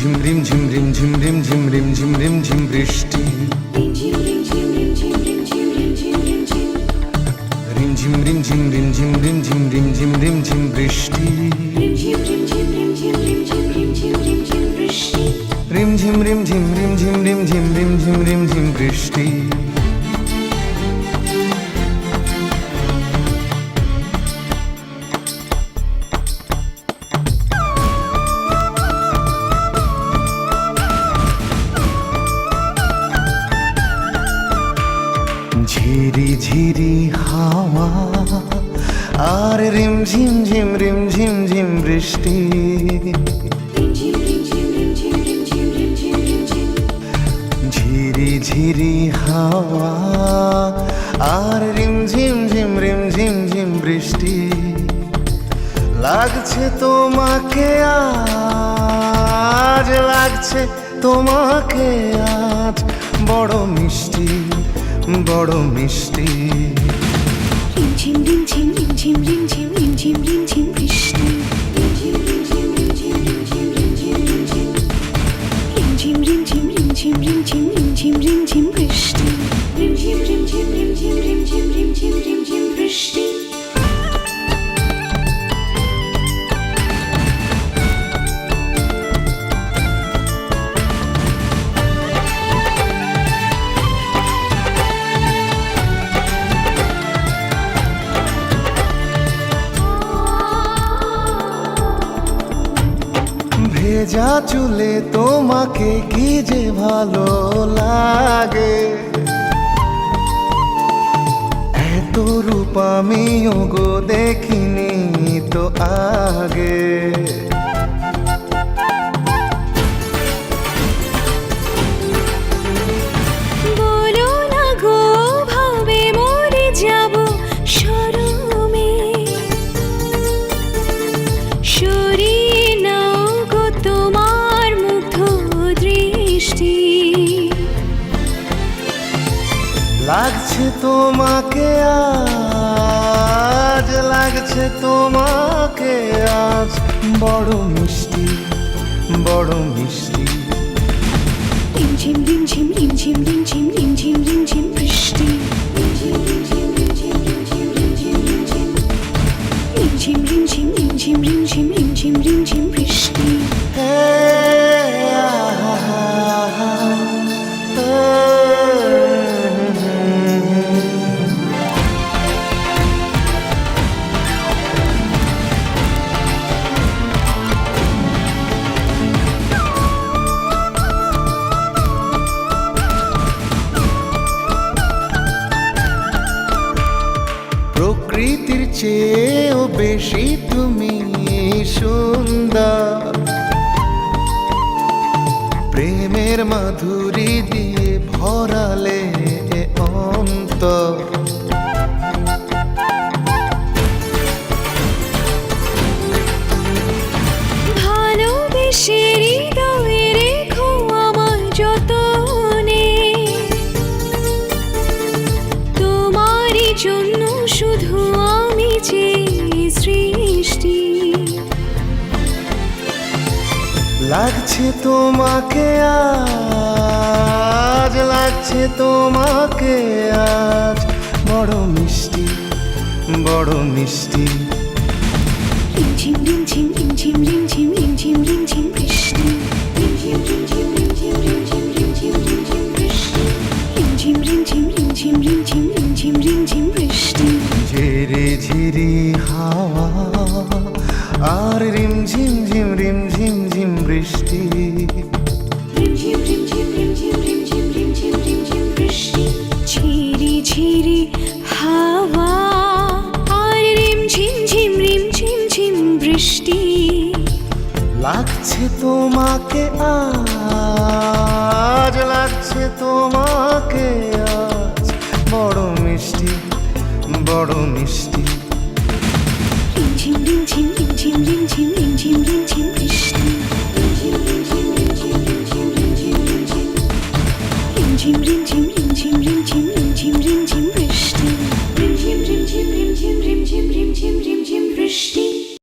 ঝিম রিম ঝিম রিম ঝিম রিম ঝিম রিম ঝিম রিম ঝিম বৃষ্টি রিম ঝিম রিম ঝিম রিম ঝিম রিম ঝিম রিম ঝিম রিম ঝিম বৃষ্টি রিম ঝিম রিম ঝিম রিম ঝিম রিম ঝিম রিম ঝিম রিম ঝিম বৃষ্টি ঝিরি ঝিরি হাওয়া আর রিম ঝিম ঝিম রিম ঝিম ঝিম বৃষ্টি ঝিরি ঝিরি হাওয়া আর রিম ঝিম ঝিম রিম ঝিম ঝিম বৃষ্টি লাগছে তোমাকে আজ লাগছে তোমাকে আজ বড় মিষ্টি বড় মিষ্টি রিমঝিম রিমঝিম রিমঝিম রিমঝিম রিমঝিম রিমঝিম বৃষ্টি রিমঝিম রিমঝিম রিমঝিম রিমঝিম রিমঝিম রিমঝিম বৃষ্টি রিমঝিম রিমঝিম রিমঝিম রিমঝিম রিমঝিম রিমঝিম বৃষ্টি ভেজা চুলে তোমাকে কি যে ভালো লাগে এত রূপ আমিও গো দেখিনি তো আগে বলো না গো ভাবে মরে যাব শরমে সরিয়ে নাও গো তোমার মুগ্ধ দৃষ্টি লাগছে তোমাকে আজ লাগছে তোমাকে আজ বড় মিষ্টি বড় মিষ্টি রিমঝিম রিমঝিম রিমঝিম রিমঝিম রিমঝিম রিমঝিম বৃষ্টি রিমঝিম রিমঝিম রিমঝিম রিমঝিম রিমঝিম রিমঝিম বৃষ্টি হে প্রকৃতির চেয়েও বেশি তুমি সুন্দর প্রেমের মাধুরী দিয়ে ভরালে অন্তর ভালোবেসে হৃদয়ে রেখো আমার যতনে তোমারই জন্য শুধু আমি যে সৃষ্টি লাগছে তোমাকে আজ লাগছে তোমাকে আজ বড় মিষ্টি বড় মিষ্টি রিমঝিম রিমঝিম রিমঝিম রিমঝিম রিমঝিম রিমঝিম বৃষ্টি রিমঝিম রিমঝিম রিমঝিম রিমঝিম রিমঝিম রিমঝিম বৃষ্টি রিমঝিম রিমঝিম রিমঝিম রিমঝিম রিমঝিম রিমঝিম বৃষ্টি ঝিরি ঝিরি হাওয়া আর রিম ঝিম ঝিম রিম ঝিম ঝিম বৃষ্টি রিমঝিম রিমঝিম রিমঝিম রিমঝিম রিমঝিম রিমঝিম বৃষ্টি ঝিরি ঝিরি হাওয়া আর রিমঝিম ঝিম ঝিম বৃষ্টি লাগছে তোমাকে আজ লাগছে তোমাকে আজ বড় মিষ্টি বড় মিষ্টি রিমঝিম রিমঝিম রিমঝিম রিমঝিম রিমঝিম রিমঝিম বৃষ্টি রিমঝিম রিমঝিম রিমঝিম রিমঝিম রিমঝিম রিমঝিম রিমঝিম